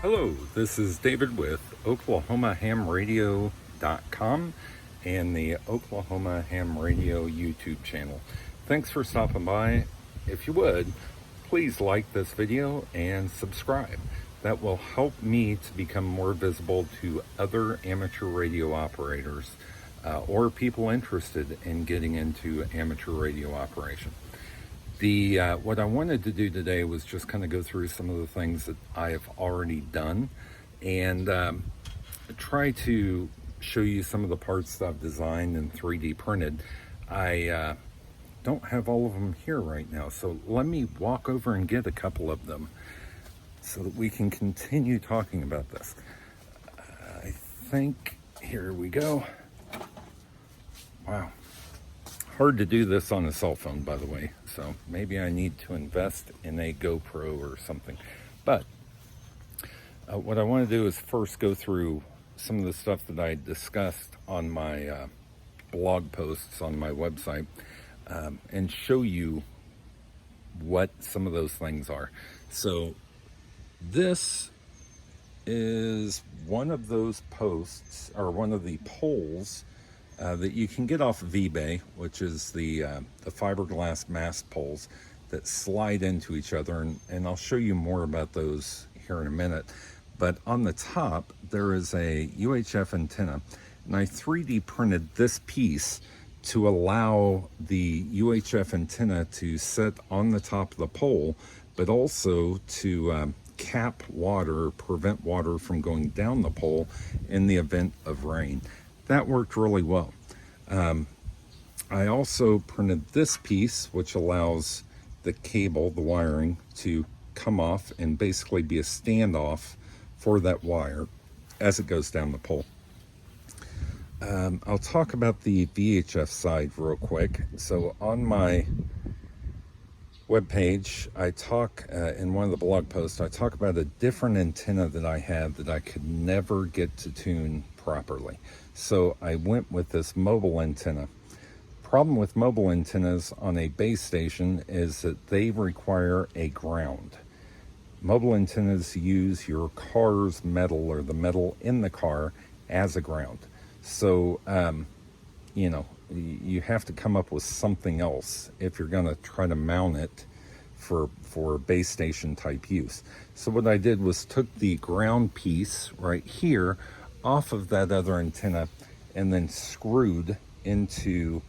Hello, this is David with OklahomaHamRadio.com and the Oklahoma Ham Radio YouTube channel. Thanks for stopping by. If you would, please like this video and subscribe. That will help me to become more visible to other amateur radio operators or people interested in getting into amateur radio operation. What I wanted to do today was just kind of go through some of the things that I have already done and try to show you some of the parts that I've designed and 3D printed. I don't have all of them here right now, so let me walk over and get a couple of them so that we can continue talking about this. I think, here we go. Wow. Hard to do this on a cell phone, by the way, so maybe I need to invest in a GoPro or something. But what I want to do is first go through some of the stuff that I discussed on my blog posts on my website and show you what some of those things are. So this is one of those posts, or one of the poles that you can get off of eBay, which is the fiberglass mast poles that slide into each other, and I'll show you more about those here in a minute. But on the top there is a UHF antenna, and I 3D printed this piece to allow the UHF antenna to sit on the top of the pole, but also to cap water, prevent water from going down the pole in the event of rain. That worked really well. I also printed this piece, which allows the cable, the wiring, to come off and basically be a standoff for that wire as it goes down the pole. I'll talk about the VHF side real quick. So on my webpage, I talk, in one of the blog posts, I talk about a different antenna that I had that I could never get to tune properly. So I went with this mobile antenna. Problem with mobile antennas on a base station is that they require a ground. Mobile antennas use your car's metal, or the metal in the car, as a ground. So, you know, you have to come up with something else if you're going to try to mount it for base station type use. So what I did was took the ground piece right here off of that other antenna and then screwed into,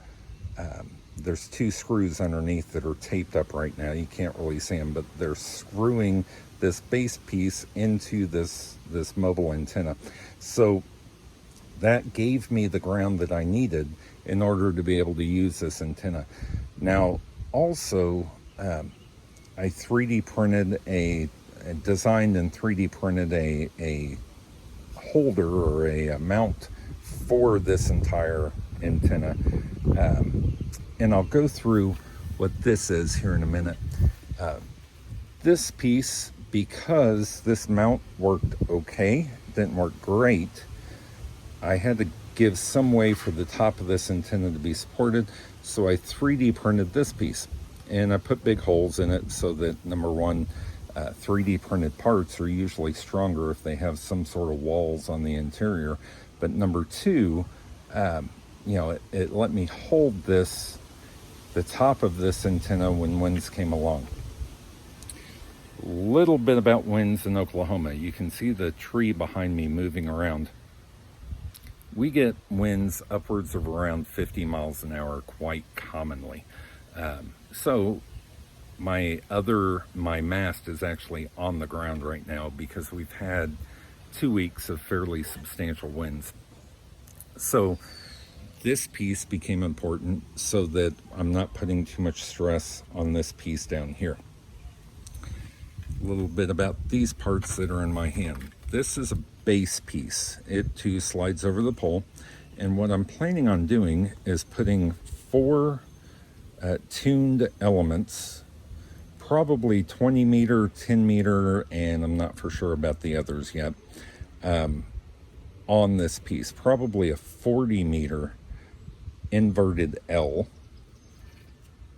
there's two screws underneath that are taped up right now. You can't really see them, but they're screwing this base piece into this mobile antenna. So that gave me the ground that I needed in order to be able to use this antenna. Now, also, I 3D printed designed and 3D printed a holder, or a mount for this entire antenna. And I'll go through what this is here in a minute. This piece, because this mount worked okay, didn't work great, I had to give some way for the top of this antenna to be supported, so I 3D printed this piece, and I put big holes in it so that, number one, 3D printed parts are usually stronger if they have some sort of walls on the interior, but number two, you know, it let me hold the top of this antenna when winds came along. Little bit about winds in Oklahoma. You can see the tree behind me moving around. We get winds upwards of around 50 miles an hour quite commonly. So my mast is actually on the ground right now because we've had 2 weeks of fairly substantial winds. So this piece became important so that I'm not putting too much stress on this piece down here. A little bit about these parts that are in my hand. This is a base piece. It too slides over the pole, and what I'm planning on doing is putting 4 tuned elements, probably 20 meter, 10 meter, and I'm not for sure about the others yet, on this piece. Probably a 40 meter inverted L,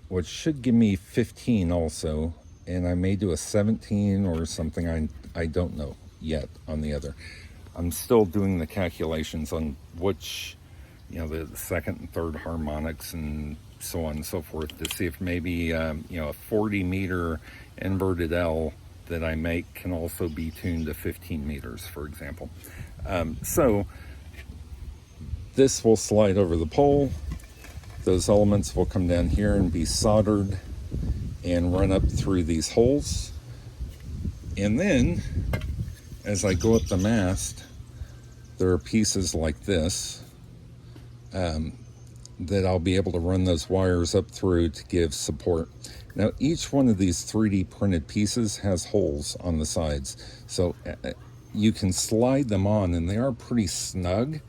which should give me 15 also, and I may do a 17 or something, I don't know. yet on the other. I'm still doing the calculations on which, the second and third harmonics and so on and so forth, to see if maybe, a 40 meter inverted L that I make can also be tuned to 15 meters, for example. So this will slide over the pole. Those elements will come down here and be soldered and run up through these holes. And then, as I go up the mast, there are pieces like this that I'll be able to run those wires up through to give support. Now, each one of these 3D printed pieces has holes on the sides, so you can slide them on, and they are pretty snug,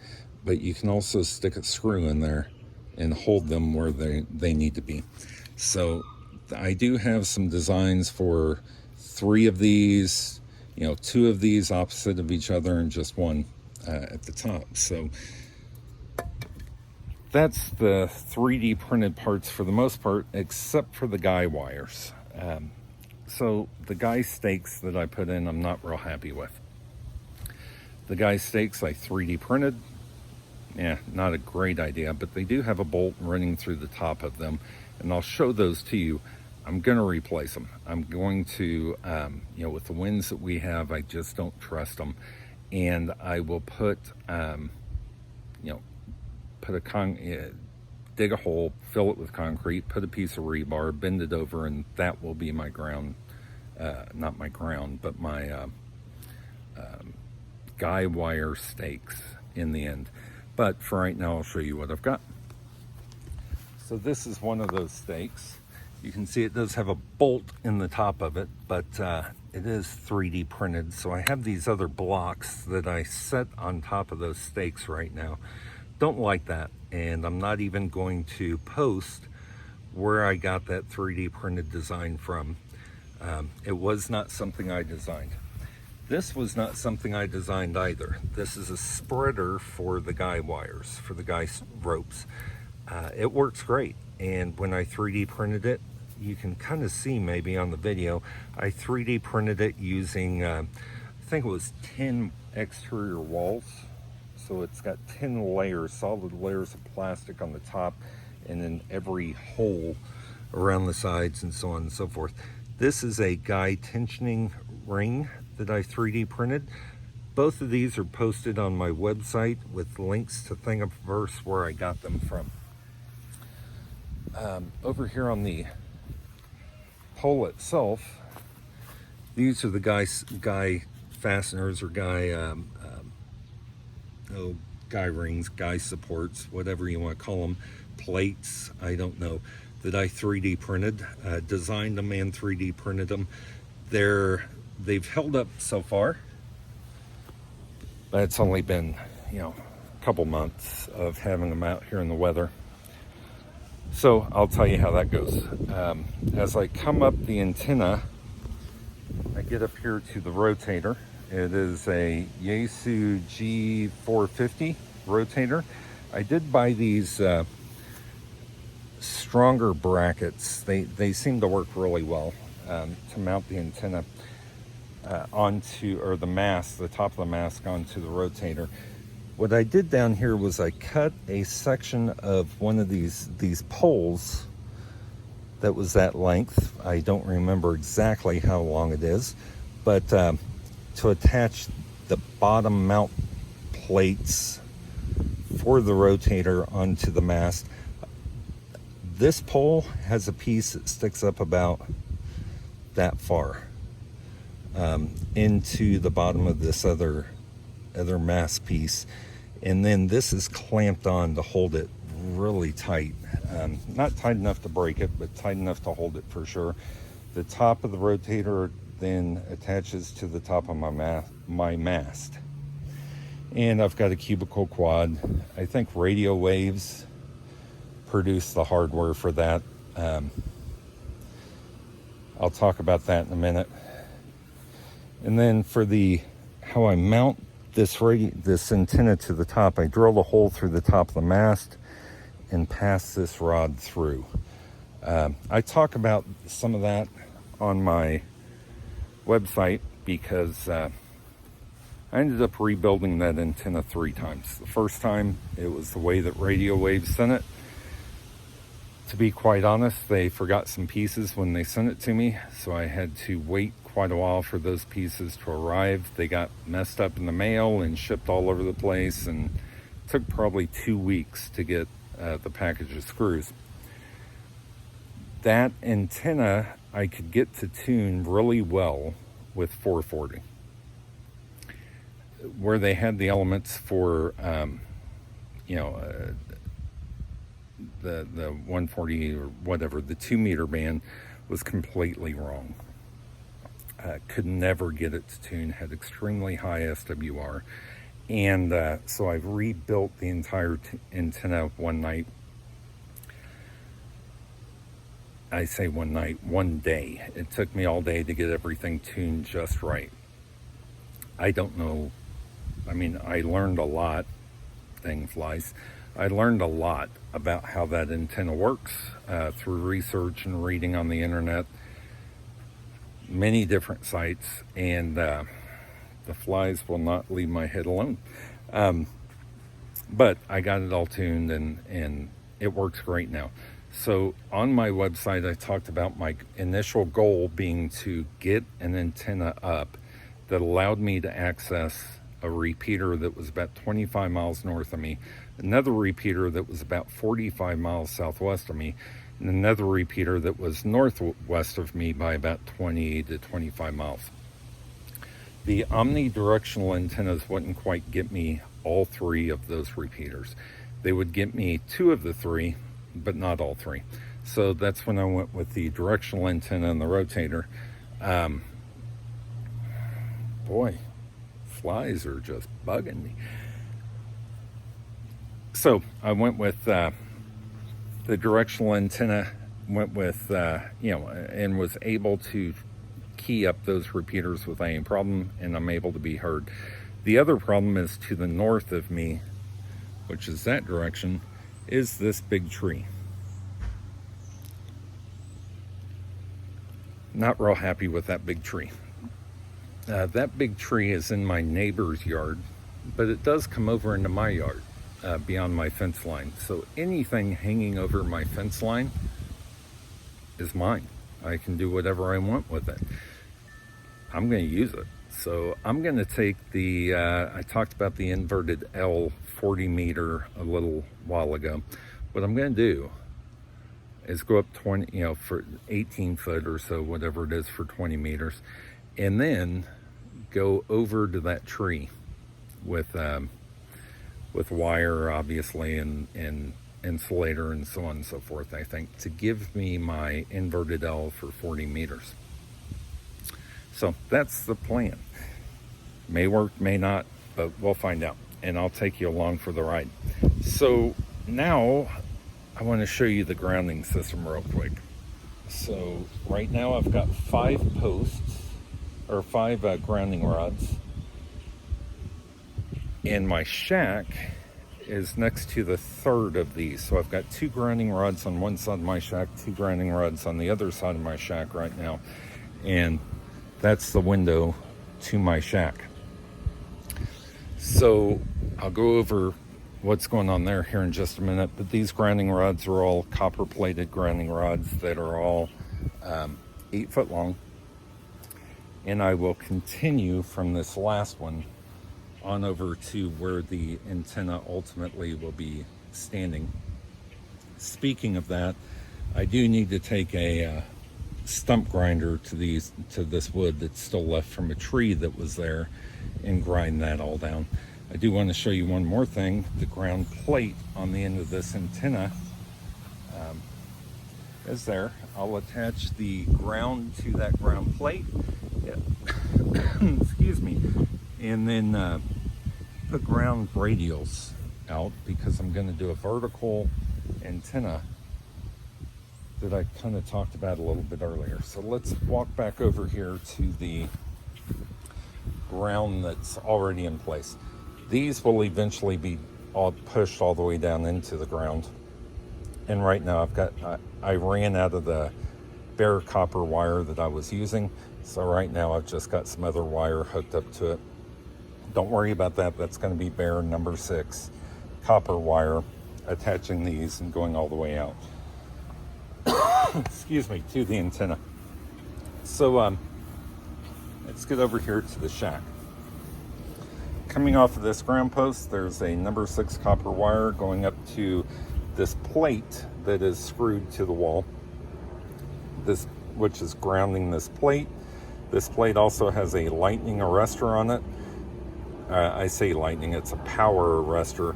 but you can also stick a screw in there and hold them where they need to be. So I do have some designs for 3 of these, 2 of these opposite of each other and just one at the top. So that's the 3D printed parts for the most part, except for the guy wires. So the guy stakes that I put in, I'm not real happy with. The guy stakes I 3D printed. Yeah, not a great idea, but they do have a bolt running through the top of them, and I'll show those to you. I'm going to replace them. I'm going to, with the winds that we have, I just don't trust them. And I will put, dig a hole, fill it with concrete, put a piece of rebar, bend it over, and that will be my ground, not my ground, but my guy wire stakes in the end. But for right now, I'll show you what I've got. So this is one of those stakes. You can see it does have a bolt in the top of it, but it is 3D printed. So I have these other blocks that I set on top of those stakes right now. Don't like that, and I'm not even going to post where I got that 3D printed design from. It was not something I designed. This was not something I designed either. This is a spreader for the guy wires, for the guy ropes. It works great, and when I 3D printed it, you can kind of see maybe on the video, I 3D printed it using, I think it was 10 exterior walls. So it's got 10 layers, solid layers of plastic on the top, and then every hole around the sides and so on and so forth. This is a guy tensioning ring that I 3D printed. Both of these are posted on my website with links to Thingiverse where I got them from. Over here on the pole itself, these are the guy fasteners, or guy rings, guy supports, whatever you want to call them, plates, I don't know, that I 3D printed, designed them and 3D printed them. They've held up so far, but it's only been, a couple months of having them out here in the weather. So I'll tell you how that goes. As I come up the antenna, I get up here to the rotator. It is a Yaesu G450 rotator. I did buy these stronger brackets. They seem to work really well to mount the antenna onto, or the mast, the top of the mast onto the rotator. What I did down here was I cut a section of one of these poles that was that length. I don't remember exactly how long it is, but to attach the bottom mount plates for the rotator onto the mast. This pole has a piece that sticks up about that far into the bottom of this other mast piece, and then this is clamped on to hold it really tight. Not tight enough to break it, but tight enough to hold it for sure. The top of the rotator then attaches to the top of my mast. And I've got a cubicle quad. I think Radio Waves produce the hardware for that. I'll talk about that in a minute. And then for how I mount this antenna to the top, I drill a hole through the top of the mast and pass this rod through. I talk about some of that on my website because I ended up rebuilding that antenna 3 times. The first time, it was the way that Radio Waves sent it. To be quite honest, they forgot some pieces when they sent it to me, so I had to wait quite a while for those pieces to arrive. They got messed up in the mail and shipped all over the place, and it took probably 2 weeks to get the package of screws. That antenna I could get to tune really well with 440, where they had the elements for the 140 or whatever, the 2 meter band was completely wrong. Could never get it to tune, had extremely high SWR. And so I rebuilt the entire antenna one night. I say one night, one day. It took me all day to get everything tuned just right. I don't know. I mean, I learned a lot. Thing flies. I learned a lot about how that antenna works through research and reading on the internet, many different sites, and the flies will not leave my head alone. But I got it all tuned, and it works great now. So on my website, I talked about my initial goal being to get an antenna up that allowed me to access a repeater that was about 25 miles north of me, another repeater that was about 45 miles southwest of me, and another repeater that was northwest of me by about 20 to 25 miles. The omnidirectional antennas wouldn't quite get me all 3 of those repeaters. They would get me 2 of the 3, but not all 3. So that's when I went with the directional antenna and the rotator. Boy, flies are just bugging me. So I went with the directional antenna, went with, and was able to key up those repeaters without any problem, and I'm able to be heard. The other problem is to the north of me, which is that direction, is this big tree. Not real happy with that big tree. That big tree is in my neighbor's yard, but it does come over into my yard beyond my fence line. So anything hanging over my fence line is mine. I can do whatever I want with it. I'm going to use it. So I'm going to take the, I talked about the inverted L 40 meter a little while ago. What I'm going to do is go up 20, for 18 foot or so, whatever it is for 20 meters, and then go over to that tree with wire, obviously, and insulator and so on and so forth, I think, to give me my inverted L for 40 meters. So that's the plan. May work, may not, but we'll find out, and I'll take you along for the ride. So now I want to show you the grounding system real quick. So right now I've got 5 posts, or 5 grounding rods, and my shack is next to the 3rd of these. So I've got 2 grounding rods on one side of my shack, 2 grounding rods on the other side of my shack right now, and that's the window to my shack. So I'll go over what's going on there here in just a minute, but these grounding rods are all copper plated grounding rods that are all 8 foot long, and I will continue from this last one on over to where the antenna ultimately will be standing. Speaking of that, I do need to take a stump grinder to this wood that's still left from a tree that was there and grind that all down. I do want to show you one more thing. The ground plate on the end of this antenna is there. I'll attach the ground to that ground plate. Yeah. Excuse me. And then put ground radials out, because I'm going to do a vertical antenna that I kind of talked about a little bit earlier. So let's walk back over here to the ground that's already in place. These will eventually be all pushed all the way down into the ground. And right now I ran out of the bare copper wire that I was using. So right now I've just got some other wire hooked up to it. Don't worry about that. That's going to be bare number 6 copper wire, attaching these and going all the way out. Excuse me, to the antenna. So let's get over here to the shack. Coming off of this ground post, there's a number 6 copper wire going up to this plate that is screwed to the wall, which is grounding this plate. This plate also has a lightning arrestor on it. I say lightning, it's a power arrestor.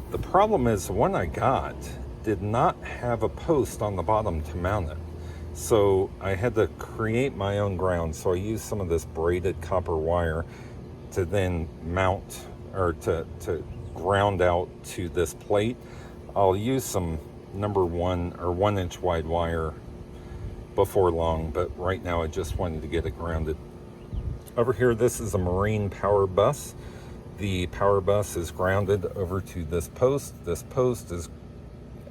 The problem is the one I got did not have a post on the bottom to mount it. So I had to create my own ground. So I used some of this braided copper wire to then mount, or to ground out to this plate. I'll use some number 1 or 1 inch wide wire before long, but right now I just wanted to get it grounded. Over here, this is a marine power bus. The power bus is grounded over to this post. This post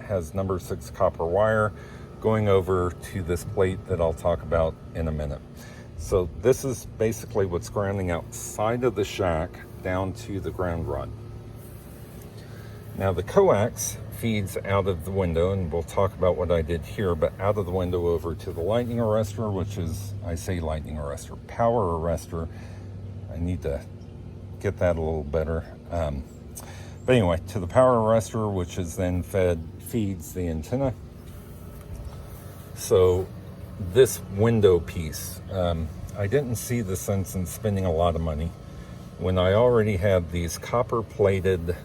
has number 6 copper wire going over to this plate that I'll talk about in a minute. So this is basically what's grounding outside of the shack down to the ground rod. Now the coax feeds out of the window, and we'll talk about what I did here, but out of the window over to the lightning arrestor, which is, I say lightning arrestor, power arrestor. I need to get that a little better. But anyway, to the power arrestor, which is then feeds the antenna. So this window piece, I didn't see the sense in spending a lot of money when I already had these copper plated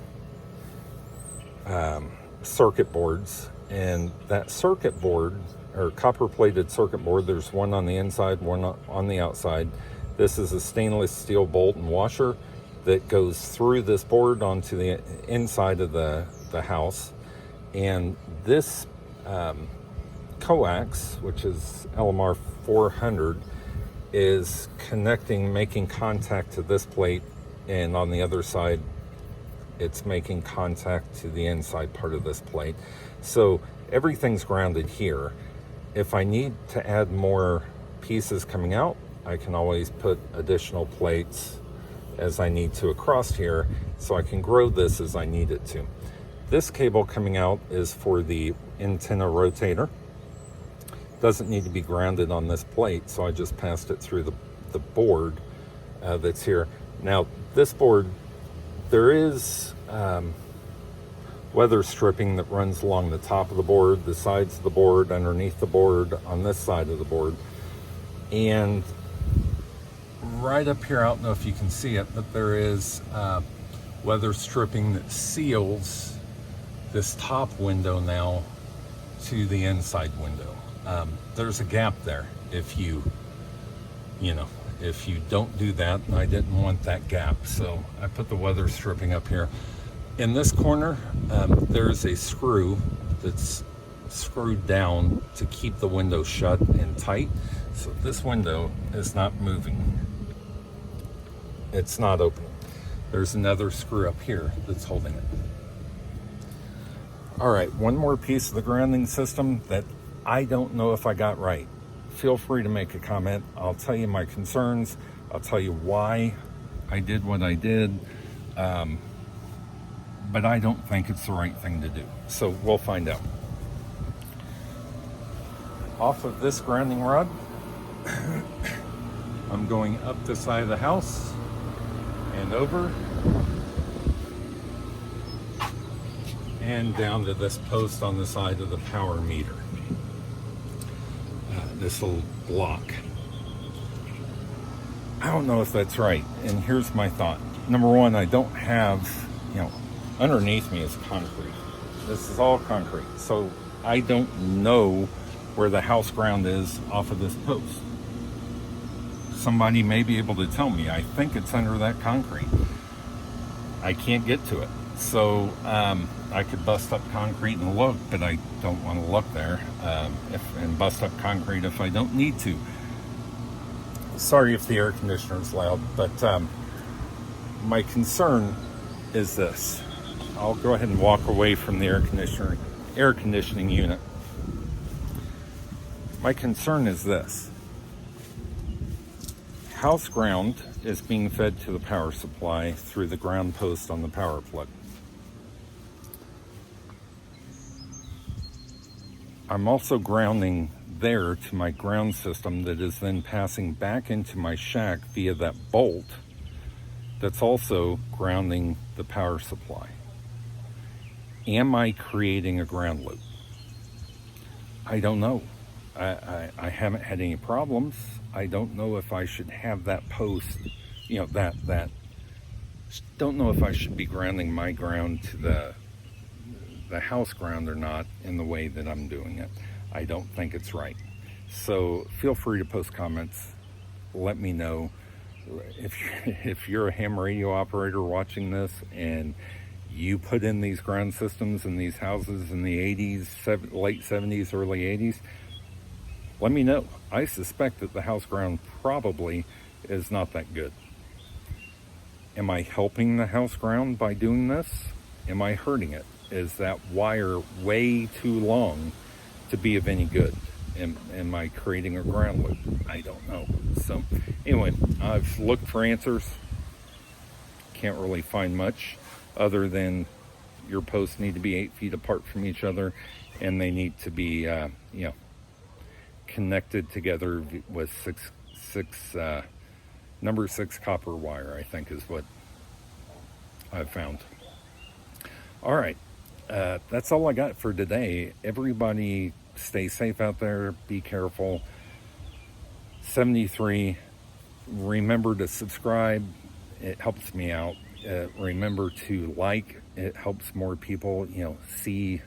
circuit boards, and that circuit board, or copper plated circuit board, there's one on the inside, one on the outside. This is a stainless steel bolt and washer that goes through this board onto the inside of the house. And this coax, which is LMR 400, is making contact to this plate, and on the other side it's making contact to the inside part of this plate. So everything's grounded here. If I need to add more pieces coming out, I can always put additional plates as I need to across here, so I can grow this as I need it to. This cable coming out is for the antenna rotator. Doesn't need to be grounded on this plate, so I just passed it through the board that's here. Now this board, there is weather stripping that runs along the top of the board, the sides of the board, underneath the board, on this side of the board. And right up here, I don't know if you can see it, but there is weather stripping that seals this top window now to the inside window. There's a gap there if you don't do that, and I didn't want that gap, so I put the weather stripping up here. In this corner, there's a screw that's screwed down to keep the window shut and tight. So this window is not moving. It's not opening. There's another screw up here that's holding it. All right, one more piece of the grounding system that I don't know if I got right. Feel free to make a comment. I'll tell you my concerns. I'll tell you why I did what I did. But I don't think it's the right thing to do. So we'll find out. Off of this grounding rod, I'm going up the side of the house and over and down to this post on the side of the power meter. This little block. I don't know if that's right, and here's my thought. Number one, I don't have, underneath me is concrete. This is all concrete, so I don't know where the house ground is off of this post. Somebody may be able to tell me. I think it's under that concrete. I can't get to it. So I could bust up concrete and look, but I don't want to look there and bust up concrete if I don't need to. Sorry if the air conditioner is loud, but my concern is this. I'll go ahead and walk away from the air conditioning unit. My concern is this. house ground is being fed to the power supply through the ground post on the power plug. I'm also grounding there to my ground system that is then passing back into my shack via that bolt that's also grounding the power supply. Am I creating a ground loop? I don't know. I haven't had any problems. I don't know if I should have that post, don't know if I should be grounding my ground to the house ground or not in the way that I'm doing it. I don't think it's right. So feel free to post comments. Let me know if you're a ham radio operator watching this and you put in these ground systems in these houses in the 80s, late 70s, early 80s. Let me know. I suspect that the house ground probably is not that good. Am I helping the house ground by doing this? Am I hurting it? Is that wire way too long to be of any good? Am I creating a ground loop? I don't know. So anyway, I've looked for answers. Can't really find much other than your posts need to be 8 feet apart from each other, and they need to be, connected together with number 6 copper wire, I think is what I've found. All right. That's all I got for today. Everybody stay safe out there. Be careful. 73. Remember to subscribe. It helps me out. Remember to like. It helps more people, see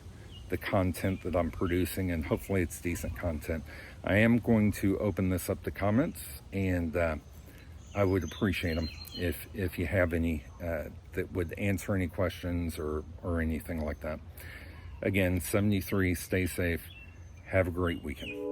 the content that I'm producing, and hopefully it's decent content. I am going to open this up to comments, and I would appreciate them if you have any that would answer any questions or anything like that. Again, 73, stay safe. Have a great weekend.